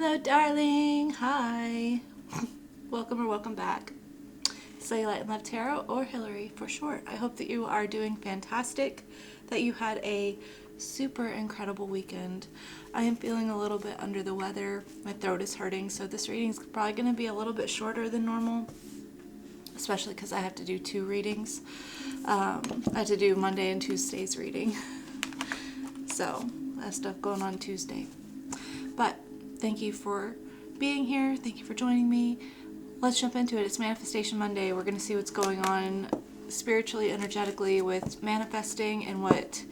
Hello, darling. Hi. Welcome or welcome back. Say Light and Love Tarot, or Hillary for short. I hope that you are doing fantastic, that you had a super incredible weekend. I am feeling a little bit under the weather. My throat is hurting, so this reading is probably going to be a little bit shorter than normal, especially because I have to do 2 readings. I have to do Monday and Tuesday's reading. So, I have stuff going on Tuesday. But thank you for being here. Thank you for joining me. Let's jump into it. It's Manifestation Monday. We're going to see what's going on spiritually, energetically with manifesting and what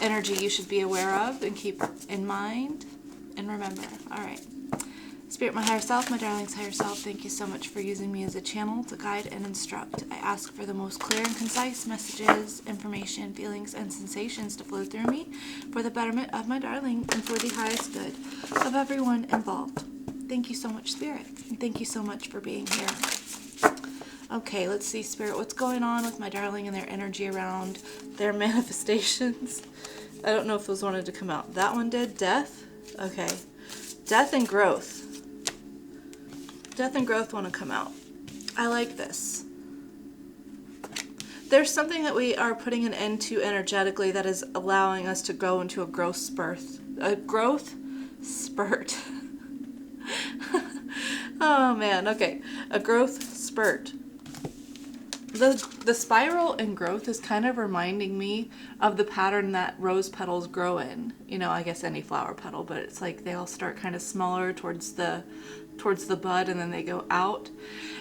energy you should be aware of and keep in mind and remember. All right. Spirit, my higher self, my darling's higher self, thank you so much for using me as a channel to guide and instruct. I ask for the most clear and concise messages, information, feelings, and sensations to flow through me for the betterment of my darling and for the highest good of everyone involved. Thank you so much, Spirit. And thank you so much for being here. Okay, let's see, Spirit, what's going on with my darling and their energy around their manifestations. I don't know if those wanted to come out. That one did. Death. Okay. Death and growth. Death and growth want to come out. I like this. There's something that we are putting an end to energetically that is allowing us to go into a growth spurt. A growth spurt. Oh man, okay. A growth spurt. The spiral and growth is kind of reminding me of the pattern that rose petals grow in. You know, I guess any flower petal, but it's like they all start kind of smaller towards the bud and then they go out.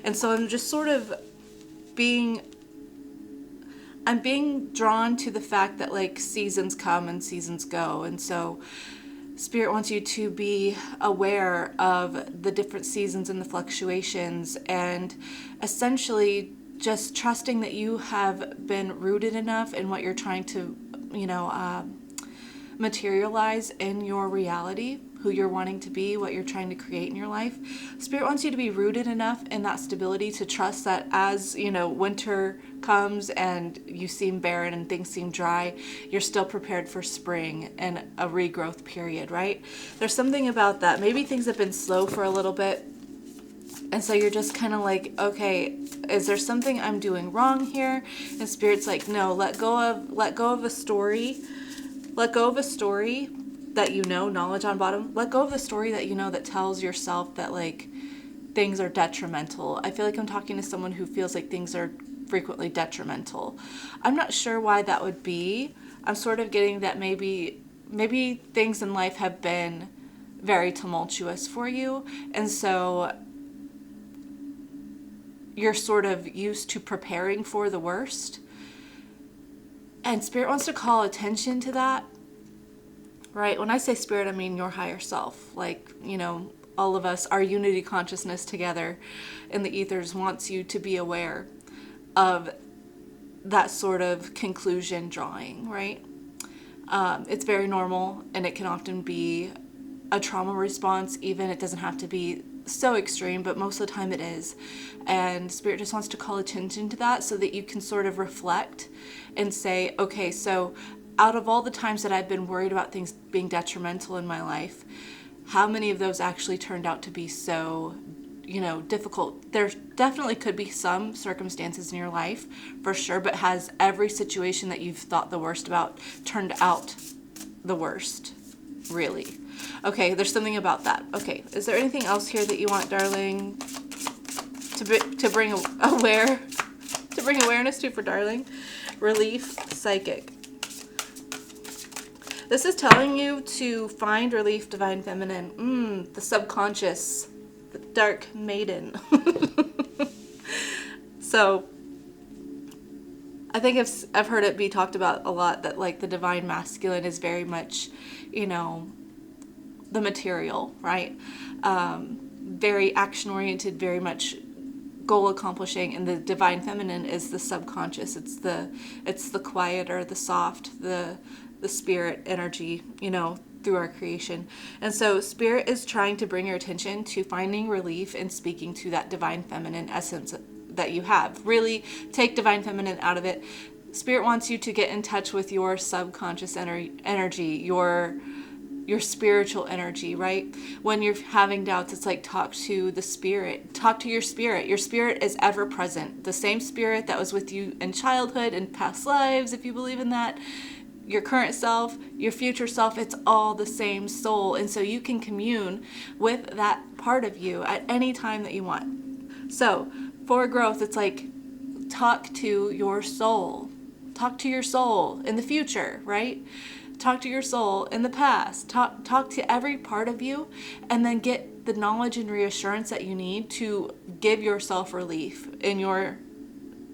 And so I'm just sort of being drawn to the fact that like seasons come and seasons go. And so Spirit wants you to be aware of the different seasons and the fluctuations, and essentially just trusting that you have been rooted enough in what you're trying to, materialize in your reality, who you're wanting to be, what you're trying to create in your life. Spirit wants you to be rooted enough in that stability to trust that as, winter comes and you seem barren and things seem dry, you're still prepared for spring and a regrowth period, right? There's something about that. Maybe things have been slow for a little bit, and so you're just kind of like, okay, is there something I'm doing wrong here? And Spirit's like, no, let go of a story. Let go of a story that knowledge on bottom. Let go of the story that that tells yourself that like things are detrimental. I feel like I'm talking to someone who feels like things are frequently detrimental. I'm not sure why that would be. I'm sort of getting that maybe things in life have been very tumultuous for you, and so you're sort of used to preparing for the worst. And Spirit wants to call attention to that, right? When I say Spirit, I mean your higher self. Like, all of us, our unity consciousness together in the ethers wants you to be aware of that sort of conclusion drawing, right? It's very normal, and it can often be a trauma response even. It doesn't have to be so extreme, but most of the time it is. And Spirit just wants to call attention to that so that you can sort of reflect and say, okay, so out of all the times that I've been worried about things being detrimental in my life, how many of those actually turned out to be so, difficult? There definitely could be some circumstances in your life, for sure, but has every situation that you've thought the worst about turned out the worst? Really? Okay, there's something about that. Okay, is there anything else here that you want, darling, to bring awareness to for darling? Relief, psychic. This is telling you to find relief, divine feminine. The subconscious, the dark maiden. So I think I've heard it be talked about a lot that like the divine masculine is very much, the material, right? Very action oriented, very much goal accomplishing, and the divine feminine is the subconscious. It's the quieter, the soft, the spirit energy, through our creation. And so Spirit is trying to bring your attention to finding relief and speaking to that divine feminine essence that you have. Really take divine feminine out of it. Spirit wants you to get in touch with your subconscious energy, your your spiritual energy, right? When you're having doubts, it's like talk to the spirit. Talk to your spirit. Your spirit is ever present. The same spirit that was with you in childhood and past lives, if you believe in that. Your current self, your future self, it's all the same soul. And so you can commune with that part of you at any time that you want. So for growth, it's like talk to your soul. Talk to your soul in the future, right? Talk to your soul in the past. Talk to every part of you, and then get the knowledge and reassurance that you need to give yourself relief in your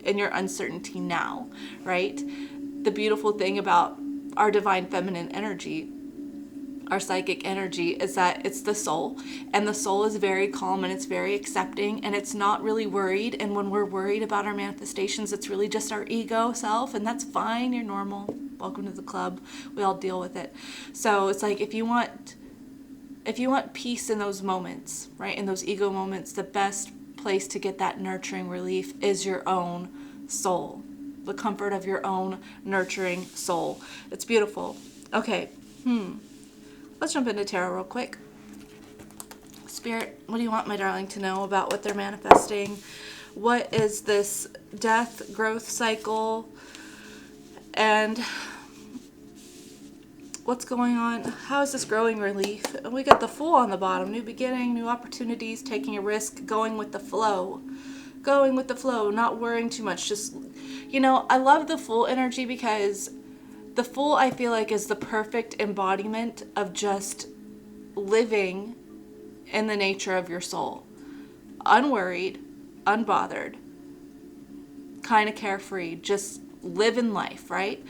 uncertainty now, right? The beautiful thing about our divine feminine energy, our psychic energy, is that it's the soul, and the soul is very calm and it's very accepting and it's not really worried. And when we're worried about our manifestations, it's really just our ego self, and that's fine. You're normal. Welcome to the club. We all deal with it. So it's like if you want peace in those moments, right, in those ego moments, the best place to get that nurturing relief is your own soul, the comfort of your own nurturing soul. It's beautiful. Okay. Let's jump into tarot real quick. Spirit, what do you want my darling to know about what they're manifesting? What is this death, growth cycle? And what's going on? How is this growing relief? And we got the Fool on the bottom. New beginning, new opportunities, taking a risk, going with the flow. Going with the flow, not worrying too much. Just, I love the Fool energy because the Fool, I feel like, is the perfect embodiment of just living in the nature of your soul. Unworried, unbothered, kind of carefree, just living life, right?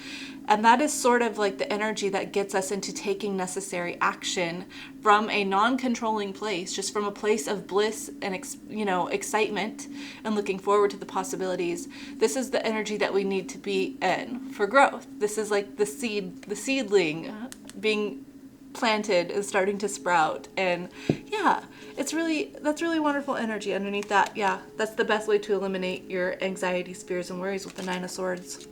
And that is sort of like the energy that gets us into taking necessary action from a non-controlling place, just from a place of bliss and excitement and looking forward to the possibilities. This is the energy that we need to be in for growth. This is like the seedling being planted and starting to sprout. And yeah, that's really wonderful energy underneath that. Yeah, that's the best way to eliminate your anxieties, fears, and worries with the Nine of Swords.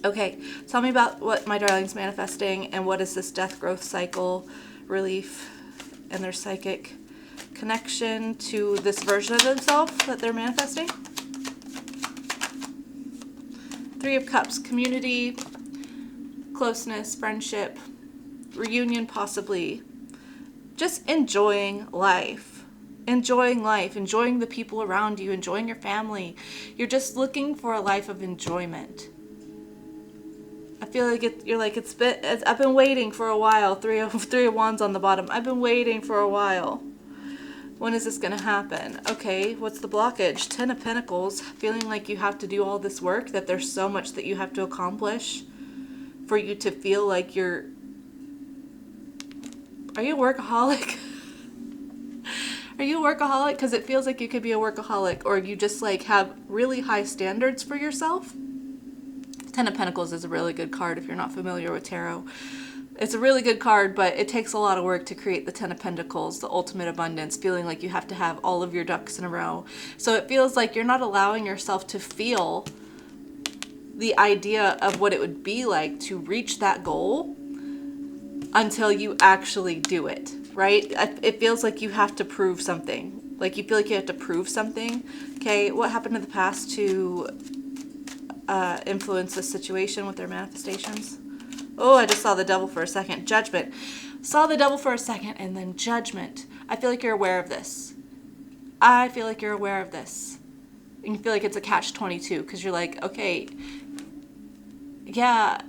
Okay, tell me about what my darling's manifesting, and what is this death, growth cycle, relief, and their psychic connection to this version of themselves that they're manifesting. Three of Cups, community, closeness, friendship, reunion possibly. Just enjoying life. Enjoying life, enjoying the people around you, enjoying your family. You're just looking for a life of enjoyment. I feel like I've been waiting for a while. Three of Wands on the bottom. I've been waiting for a while. When is this going to happen? Okay, what's the blockage? 10 of Pentacles. Feeling like you have to do all this work, that there's so much that you have to accomplish for you to feel like you're... Are you a workaholic? Are you a workaholic? Because it feels like you could be a workaholic, or you just like have really high standards for yourself. 10 of Pentacles is a really good card if you're not familiar with tarot. It's a really good card, but it takes a lot of work to create the 10 of Pentacles, the ultimate abundance, feeling like you have to have all of your ducks in a row. So it feels like you're not allowing yourself to feel the idea of what it would be like to reach that goal until you actually do it, right? It feels like you have to prove something. Like you feel like you have to prove something. Okay, what happened in the past to influence this situation with their manifestations? Oh, I just saw the Devil for a second. Judgment. Saw the Devil for a second, and then Judgment. I feel like you're aware of this. I feel like you're aware of this. And you feel like it's a catch-22, because you're like, okay, yeah,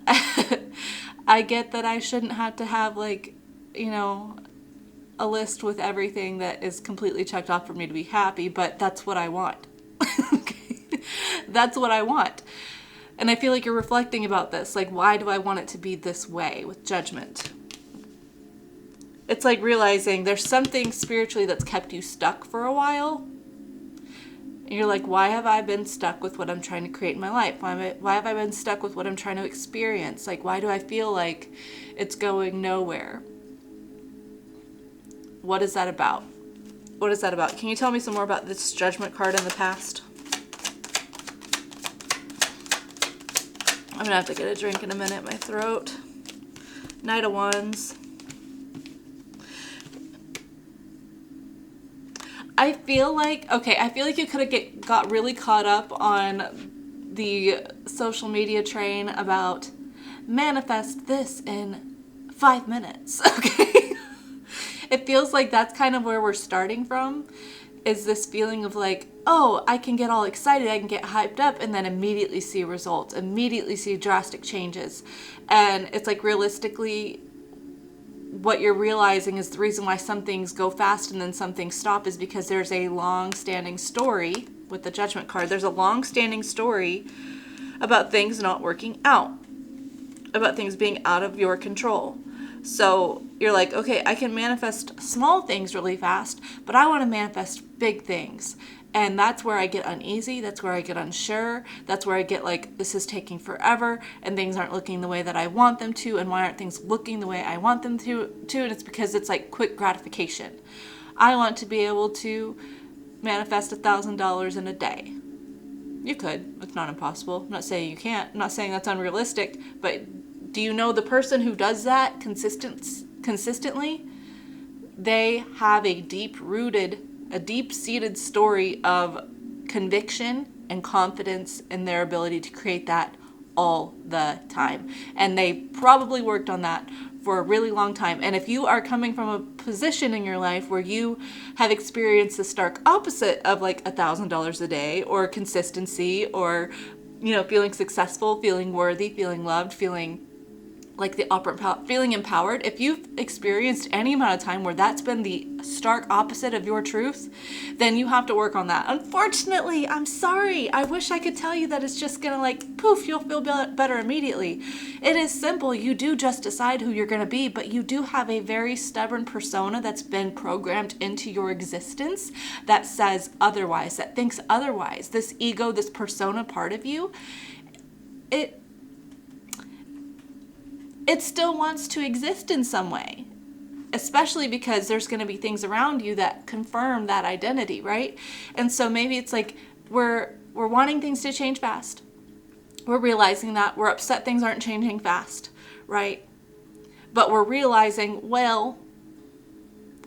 I get that I shouldn't have to have, like, a list with everything that is completely checked off for me to be happy, but that's what I want. Okay? That's what I want. And I feel like you're reflecting about this. Like, why do I want it to be this way with Judgment? It's like realizing there's something spiritually that's kept you stuck for a while. And you're like, why have I been stuck with what I'm trying to create in my life? Why have I been stuck with what I'm trying to experience? Like, why do I feel like it's going nowhere? What is that about? What is that about? Can you tell me some more about this Judgment card in the past? I'm going to have to get a drink in a minute. My throat Knight of Wands. I feel like you could have got really caught up on the social media train about manifest this in 5 minutes. Okay. It feels like that's kind of where we're starting from, is this feeling of like, oh, I can get all excited, I can get hyped up, and then immediately see results, immediately see drastic changes. And it's like, realistically, what you're realizing is the reason why some things go fast and then some things stop is because there's a long-standing story with the Judgment card. There's a long-standing story about things not working out, about things being out of your control. So you're like, okay, I can manifest small things really fast, but I want to manifest big things. And that's where I get uneasy. That's where I get unsure. That's where I get like, this is taking forever and things aren't looking the way that I want them to. And why aren't things looking the way I want them to? And it's because it's like quick gratification. I want to be able to manifest $1,000 in a day. You could. It's not impossible. I'm not saying you can't. I'm not saying that's unrealistic. But do you know the person who does that consistently? They have a deep-seated story of conviction and confidence in their ability to create that all the time. And they probably worked on that for a really long time. And if you are coming from a position in your life where you have experienced the stark opposite of like $1,000 a day, or consistency, or, feeling successful, feeling worthy, feeling loved, feeling like the feeling empowered, if you've experienced any amount of time where that's been the stark opposite of your truth, then you have to work on that. Unfortunately, I'm sorry. I wish I could tell you that it's just gonna like, poof, you'll feel better immediately. It is simple. You do just decide who you're gonna be, but you do have a very stubborn persona that's been programmed into your existence that says otherwise, that thinks otherwise. This ego, this persona part of you, it still wants to exist in some way, especially because there's going to be things around you that confirm that identity, right? And so maybe it's like we're wanting things to change fast. We're realizing that. We're upset things aren't changing fast, right? But we're realizing, well,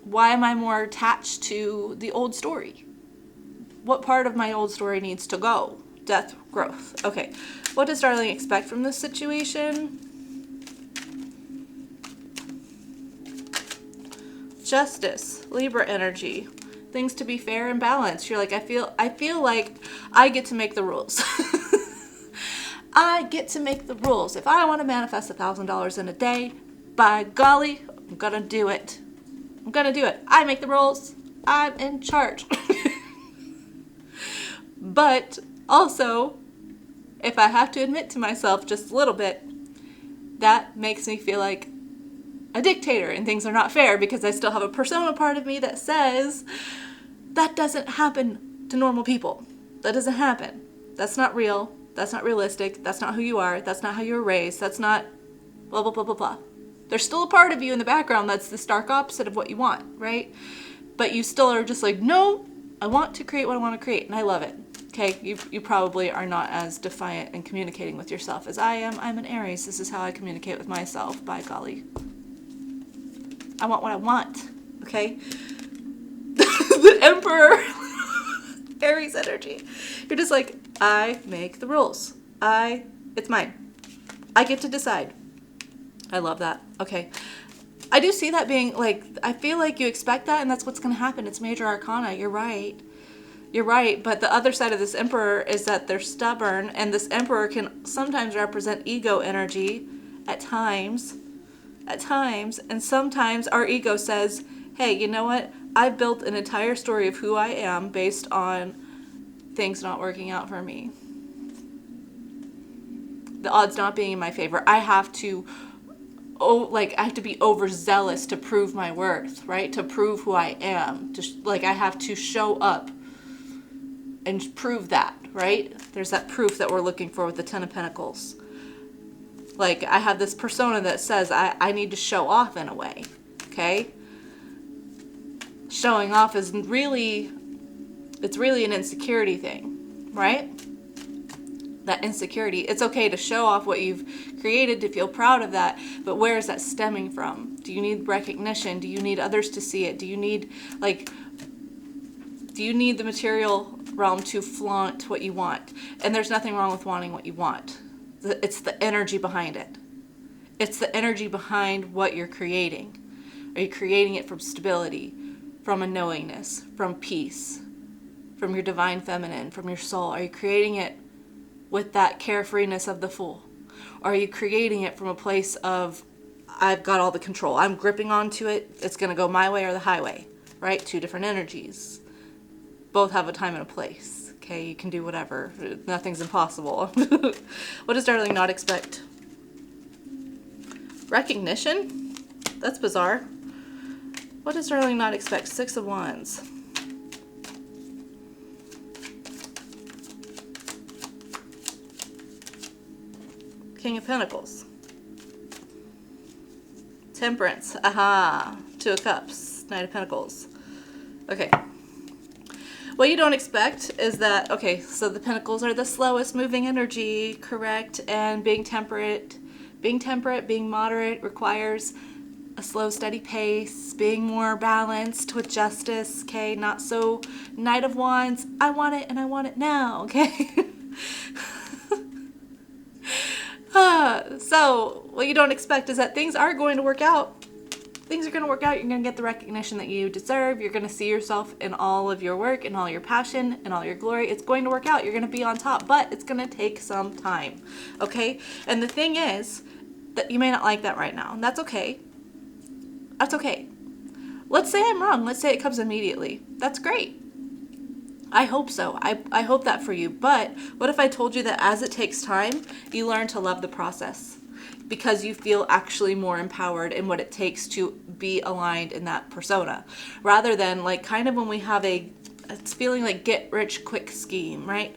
why am I more attached to the old story? What part of my old story needs to go? Death, growth. Okay, what does Darling expect from this situation? Justice, Libra energy, things to be fair and balanced. You're like, I feel like I get to make the rules. I get to make the rules. If I want to manifest $1,000 in a day, by golly, I'm gonna do it. I make the rules. I'm in charge. But also, if I have to admit to myself just a little bit, that makes me feel like a dictator and things are not fair, because I still have a persona part of me that says that doesn't happen to normal people. That doesn't happen. That's not real. That's not realistic. That's not who you are. That's not how you were raised. That's not blah, blah, blah, blah, blah. There's still a part of you in the background that's the stark opposite of what you want, right? But you still are just like, no, I want to create what I want to create, and I love it. Okay, you probably are not as defiant in communicating with yourself as I am. I'm an Aries. This is how I communicate with myself, by golly. I want what I want, okay? The Emperor, Aries energy. You're just like, I make the rules. It's mine. I get to decide. I love that. Okay. I do see that being like, I feel like you expect that and that's what's going to happen. It's major arcana. You're right. But the other side of this Emperor is that they're stubborn, and this Emperor can sometimes represent ego energy at times, and sometimes our ego says, hey, you know what? I've built an entire story of who I am based on things not working out for me. The odds not being in my favor. I have to be overzealous to prove my worth, right? To prove who I am. I have to show up and prove that, right? There's that proof that we're looking for with the Ten of Pentacles. Like, I have this persona that says I need to show off in a way, okay? Showing off is really an insecurity thing, right? that insecurity. It's okay to show off what you've created, to feel proud of that, but where is that stemming from? Do you need recognition? Do you need others to see it? Do you need the material realm to flaunt what you want? And there's nothing wrong with wanting what you want. It's the energy behind it. It's the energy behind what you're creating. Are you creating it from stability, from a knowingness, from peace, from your divine feminine, from your soul? Are you creating it with that carefreeness of the Fool? Or are you creating it from a place of, I've got all the control, I'm gripping onto it, it's going to go my way or the highway, right? Two different energies. Both have a time and a place. Okay, you can do whatever. Nothing's impossible. What does Darling not expect? Recognition? That's bizarre. What does Darling not expect? 6 of Wands. King of Pentacles. Temperance. Aha. 2 of Cups. Knight of Pentacles. Okay. What you don't expect is that, okay, so the Pentacles are the slowest moving energy, correct? And being temperate, being moderate requires a slow, steady pace, being more balanced with justice, okay? Not so Knight of Wands, I want it and I want it now, okay? So what you don't expect is that things are going to work out. Things are going to work out. You're going to get the recognition that you deserve. You're going to see yourself in all of your work, in all your passion, in all your glory. It's going to work out. You're going to be on top, but it's going to take some time, okay? And the thing is that you may not like that right now, and that's okay. That's okay. Let's say I'm wrong. Let's say it comes immediately. That's great. I hope so. I hope that for you. But what if I told you that as it takes time, you learn to love the process because you feel actually more empowered in what it takes to be aligned in that persona, rather than like kind of when we have it's feeling like get rich quick scheme, right?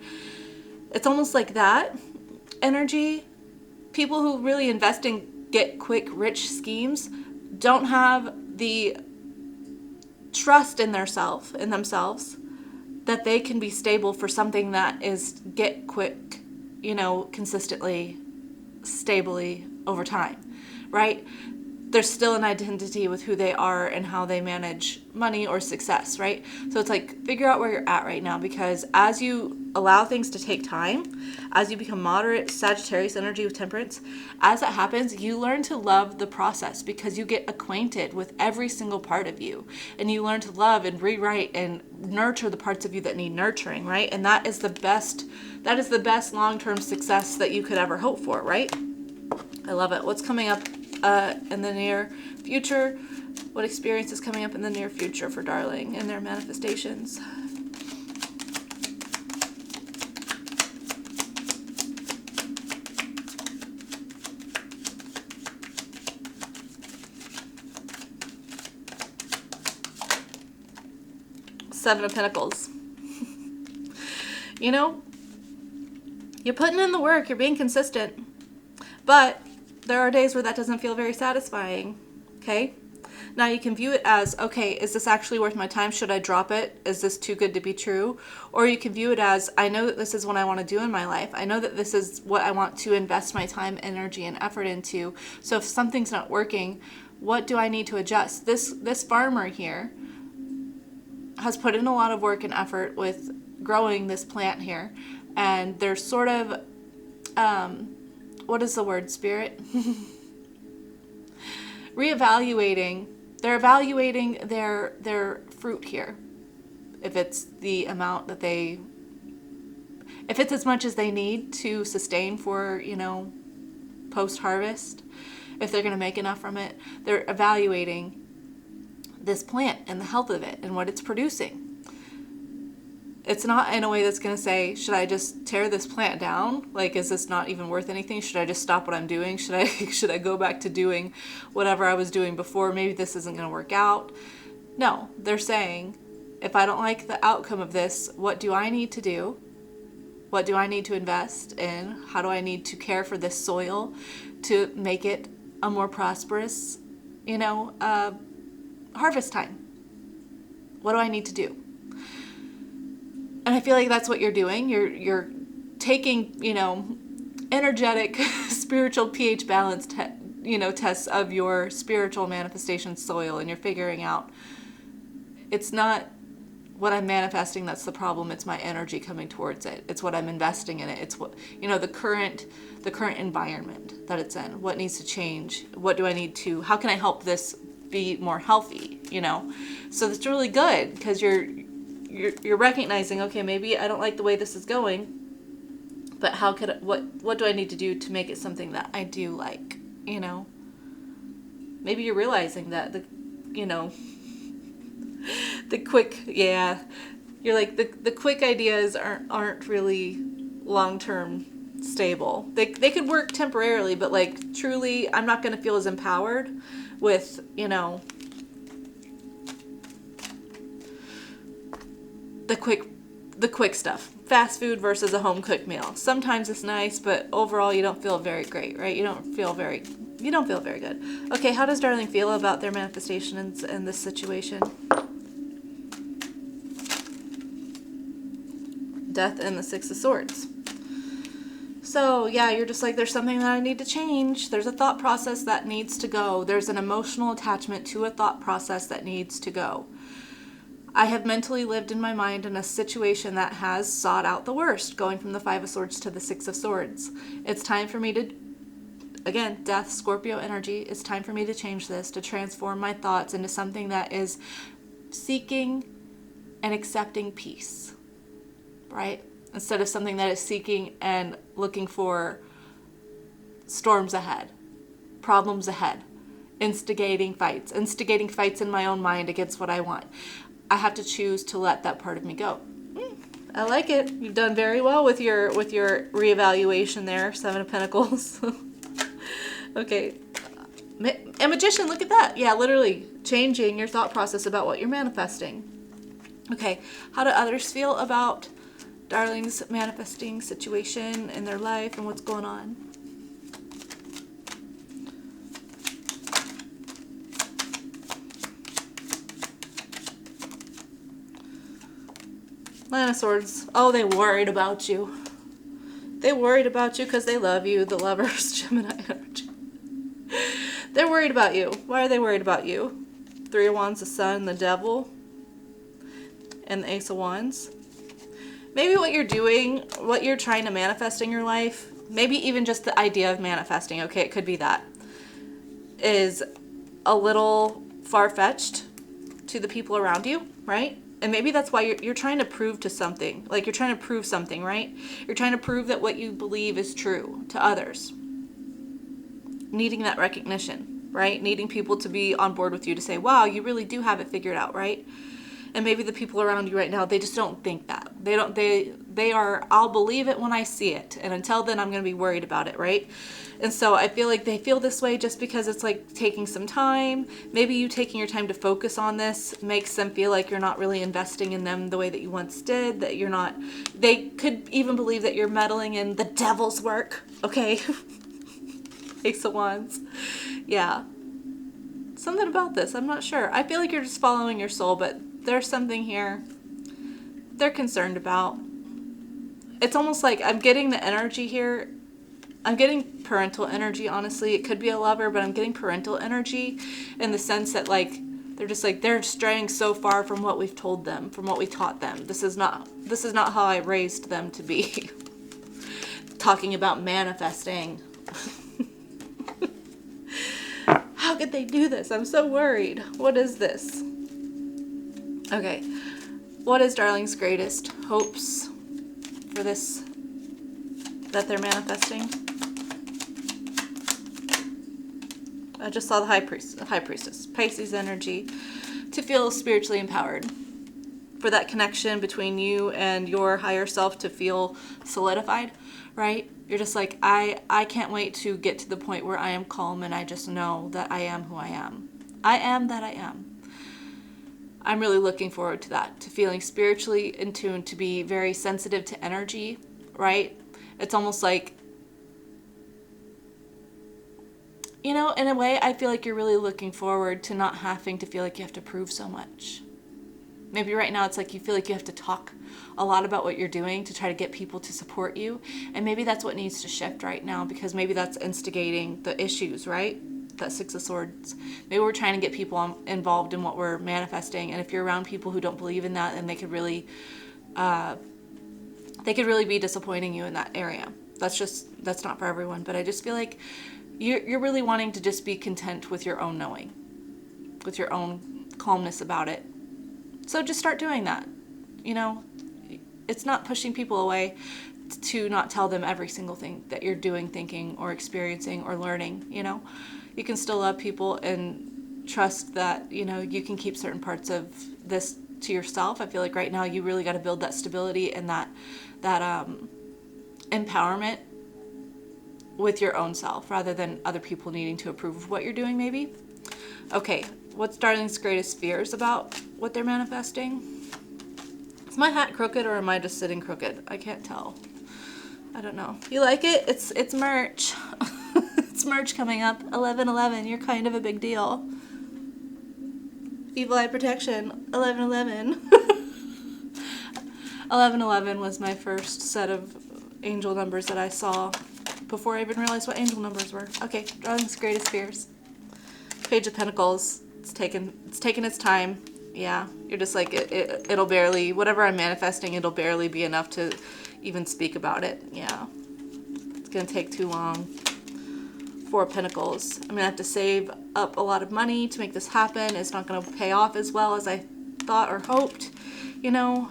It's almost like that energy. People who really invest in get quick rich schemes don't have the trust in themselves that they can be stable for something that is get quick, consistently, stably over time, right? There's still an identity with who they are and how they manage money or success, right? So it's like, figure out where you're at right now, because as you allow things to take time, as you become moderate, Sagittarius energy with temperance, as that happens, you learn to love the process because you get acquainted with every single part of you, and you learn to love and rewrite and nurture the parts of you that need nurturing, right? And that is the best long-term success that you could ever hope for, right? I love it. What's coming up in the near future? What experience is coming up in the near future for Darling and their manifestations? Seven of Pentacles. You're putting in the work, you're being consistent, but there are days where that doesn't feel very satisfying, okay? Now you can view it as, okay, is this actually worth my time? Should I drop it? Is this too good to be true? Or you can view it as, I know that this is what I want to do in my life. I know that this is what I want to invest my time, energy, and effort into. So if something's not working, what do I need to adjust? This farmer here has put in a lot of work and effort with growing this plant here, and they're sort of what is the word, Spirit? Reevaluating. They're evaluating their fruit here. If it's the amount that if it's as much as they need to sustain for, post-harvest, if they're going to make enough from it, they're evaluating this plant and the health of it and what it's producing. It's not in a way that's going to say, should I just tear this plant down? Like, is this not even worth anything? Should I just stop what I'm doing? Should I go back to doing whatever I was doing before? Maybe this isn't going to work out. No, they're saying, if I don't like the outcome of this, what do I need to do? What do I need to invest in? How do I need to care for this soil to make it a more prosperous, harvest time? What do I need to do? And I feel like that's what you're doing. You're taking, energetic spiritual pH balance tests of your spiritual manifestation soil, and you're figuring out it's not what I'm manifesting that's the problem, it's my energy coming towards it. It's what I'm investing in it. It's what, the current environment that it's in. What needs to change? What do I need to, how can I help this be more healthy? So it's really good because you're recognizing, okay, maybe I don't like the way this is going, but what do I need to do to make it something that I do like? Maybe you're realizing that the quick, you're like the quick ideas aren't really long-term stable. They could work temporarily, but like truly I'm not going to feel as empowered with, the quick stuff. Fast food versus a home cooked meal. Sometimes it's nice, but overall you don't feel very great, right? You don't feel very good. Okay, how does Darling feel about their manifestations in this situation? Death and the Six of Swords. So yeah, you're just like, there's something that I need to change. There's a thought process that needs to go. There's an emotional attachment to a thought process that needs to go. I have mentally lived in my mind in a situation that has sought out the worst, going from the Five of Swords to the Six of Swords. It's time for me to, again, Death, Scorpio energy, it's time for me to change this, to transform my thoughts into something that is seeking and accepting peace, right? Instead of something that is seeking and looking for storms ahead, problems ahead, instigating fights in my own mind against what I want. I have to choose to let that part of me go. I like it. You've done very well with your reevaluation there, Seven of Pentacles. Okay. And Magician, look at that. Yeah, literally changing your thought process about what you're manifesting. Okay, how do others feel about Darling's manifesting situation in their life and what's going on? Nine of Swords. Oh, they worried about you. They worried about you because they love you. The Lovers, Gemini energy. They're worried about you. Why are they worried about you? Three of Wands, the Sun, the Devil, and the Ace of Wands. Maybe what you're doing, what you're trying to manifest in your life, maybe even just the idea of manifesting, okay, it could be that, is a little far-fetched to the people around you, right? And maybe that's why you're trying to prove to something. Like you're trying to prove something, right? You're trying to prove that what you believe is true to others. Needing that recognition, right? Needing people to be on board with you to say, wow, you really do have it figured out, right? And maybe the people around you right now, they just don't think that. They are, I'll believe it when I see it. And until then, I'm going to be worried about it, right? And so I feel like they feel this way just because it's like taking some time. Maybe you taking your time to focus on this makes them feel like you're not really investing in them the way that you once did, that you're not, they could even believe that you're meddling in the devil's work, okay? Ace of Wands. Yeah. Something about this, I'm not sure. I feel like you're just following your soul, but there's something here they're concerned about. It's almost like I'm getting the energy here. I'm getting parental energy, honestly. It could be a lover, but I'm getting parental energy in the sense that like they're just like they're straying so far from what we've told them, from what we taught them. This is not how I raised them to be. Talking about manifesting. How could they do this? I'm so worried. What is this? Okay. What is Darling's greatest hopes for this that they're manifesting? I just saw the High Priestess. Pisces energy. To feel spiritually empowered. For that connection between you and your higher self to feel solidified, right? You're just like, I can't wait to get to the point where I am calm and I just know that I am who I am. I am that I am. I'm really looking forward to that, to feeling spiritually in tune, to be very sensitive to energy, right? It's almost like, you know, in a way, I feel like you're really looking forward to not having to feel like you have to prove so much. Maybe right now it's like you feel like you have to talk a lot about what you're doing to try to get people to support you. And maybe that's what needs to shift right now, because maybe that's instigating the issues, right? That Six of Swords. Maybe we're trying to get people involved in what we're manifesting. And if you're around people who don't believe in that, then they could really be disappointing you in that area. That's not for everyone. But I just feel like you're really wanting to just be content with your own knowing, with your own calmness about it. So just start doing that. You know, it's not pushing people away to not tell them every single thing that you're doing, thinking, or experiencing, or learning. You know, you can still love people and trust that, you know, you can keep certain parts of this to yourself. I feel like right now you really got to build that stability and that empowerment with your own self, rather than other people needing to approve of what you're doing, maybe. Okay, what's Darling's greatest fears about what they're manifesting? Is my hat crooked, or am I just sitting crooked? I can't tell. I don't know. You like it? It's merch. It's merch coming up. 11/11. You're kind of a big deal. Evil eye protection. 11/11. 11/11 was my first set of angel numbers that I saw before I even realized what angel numbers were. Okay, Darling's greatest fears. Page of Pentacles. It's taken its time. Yeah, you're just like, it'll barely, whatever I'm manifesting, it'll barely be enough to even speak about it. Yeah, it's gonna take too long. Four of Pentacles. I'm gonna have to save up a lot of money to make this happen. It's not gonna pay off as well as I thought or hoped, you know.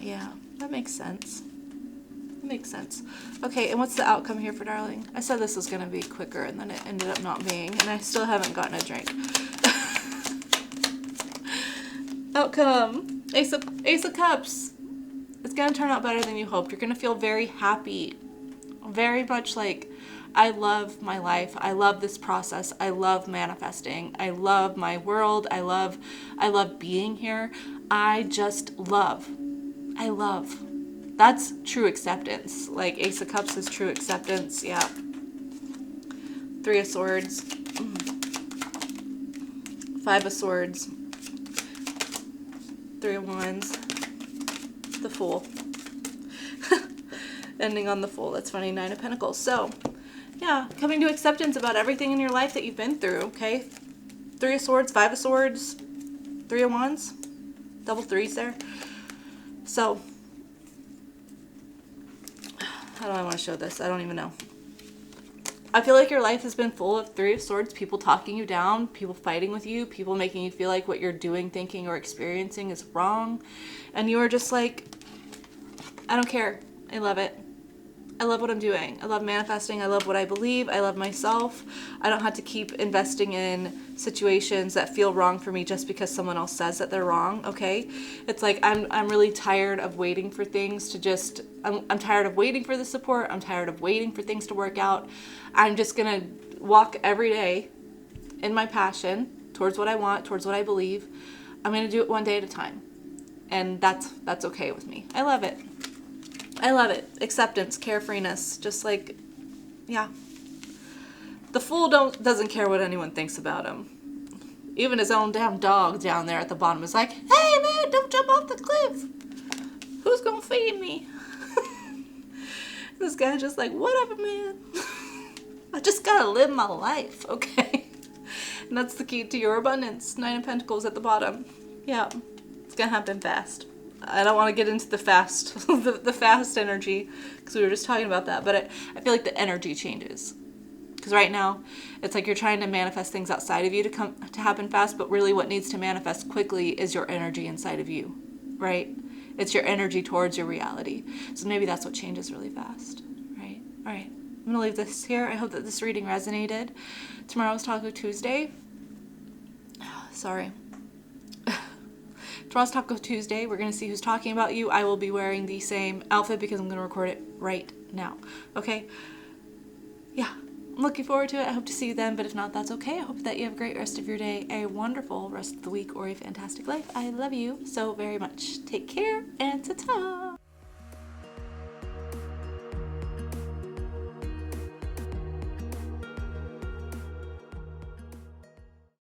Yeah, that makes sense. That makes sense. Okay, and what's the outcome here for Darling? I said this was gonna be quicker, and then it ended up not being, and I still haven't gotten a drink. Outcome. Ace of Cups. It's going to turn out better than you hoped. You're going to feel very happy. Very much like, I love my life. I love this process. I love manifesting. I love my world. I love being here. I just love. I love. That's true acceptance. Like, Ace of Cups is true acceptance. Yeah. Three of Swords. Five of Swords. Three of Wands. The Fool. Ending on the Fool. That's funny. Nine of Pentacles. So, yeah, coming to acceptance about everything in your life that you've been through, okay? Three of Swords, Five of Swords, Three of Wands. Double threes there. So, how do I want to show this? I don't even know. I feel like your life has been full of Three of Swords, people talking you down, people fighting with you, people making you feel like what you're doing, thinking, or experiencing is wrong. And you are just like, I don't care. I love it. I love what I'm doing. I love manifesting. I love what I believe. I love myself. I don't have to keep investing in situations that feel wrong for me just because someone else says that they're wrong, okay? It's like I'm really tired of waiting for things to just, I'm tired of waiting for the support. I'm tired of waiting for things to work out. I'm just going to walk every day in my passion towards what I want, towards what I believe. I'm going to do it one day at a time. And that's okay with me. I love it. I love it. Acceptance, carefreeness, just like, yeah. The Fool doesn't care what anyone thinks about him. Even his own damn dog down there at the bottom is like, hey man, don't jump off the cliff. Who's gonna feed me? This guy's just like, whatever, man. I just gotta live my life, okay? And that's the key to your abundance. Nine of Pentacles at the bottom. Yeah, it's gonna happen fast. I don't want to get into the fast, the fast energy, because we were just talking about that, but I feel like the energy changes. Because right now, it's like you're trying to manifest things outside of you to happen fast, but really what needs to manifest quickly is your energy inside of you, right? It's your energy towards your reality. So maybe that's what changes really fast, right? All right, I'm going to leave this here. I hope that this reading resonated. Tomorrow's Taco Tuesday. Sorry. Tomorrow's Taco Tuesday. We're going to see who's talking about you. I will be wearing the same outfit because I'm going to record it right now. Okay? Yeah. I'm looking forward to it. I hope to see you then, but if not, that's okay. I hope that you have a great rest of your day, a wonderful rest of the week, or a fantastic life. I love you so very much. Take care, and ta-ta!